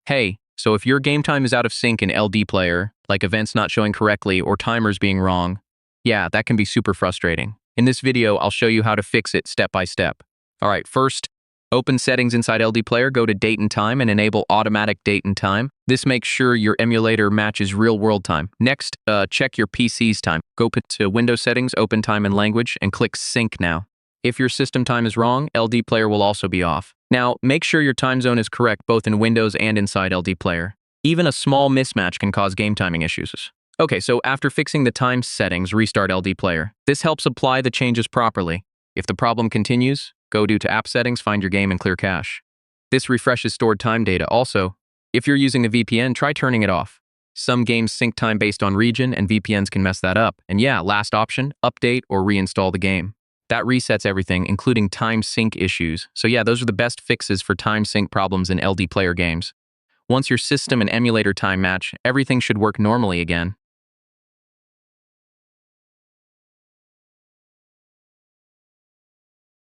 Hey, so if your game time is out of sync in LDPlayer, like events not showing correctly or timers being wrong, yeah, that can be super frustrating. In this video, I'll show you how to fix it step by step. All right, first, open settings inside LDPlayer, go to date and time and enable automatic date and time. This makes sure your emulator matches real world time. Next, check your PC's time. Go to Windows settings, open time and language, and click sync now. If your system time is wrong, LDPlayer will also be off. Now, make sure your time zone is correct both in Windows and inside LDPlayer. Even a small mismatch can cause game timing issues. Okay, so after fixing the time settings, restart LDPlayer. This helps apply the changes properly. If the problem continues, go to App Settings, find your game, and clear cache. This refreshes stored time data. Also, if you're using a VPN, try turning it off. Some games sync time based on region, and VPNs can mess that up. And yeah, last option, update or reinstall the game. That resets everything, including time sync issues. So yeah, those are the best fixes for time sync problems in LDPlayer games. Once your system and emulator time match, everything should work normally again.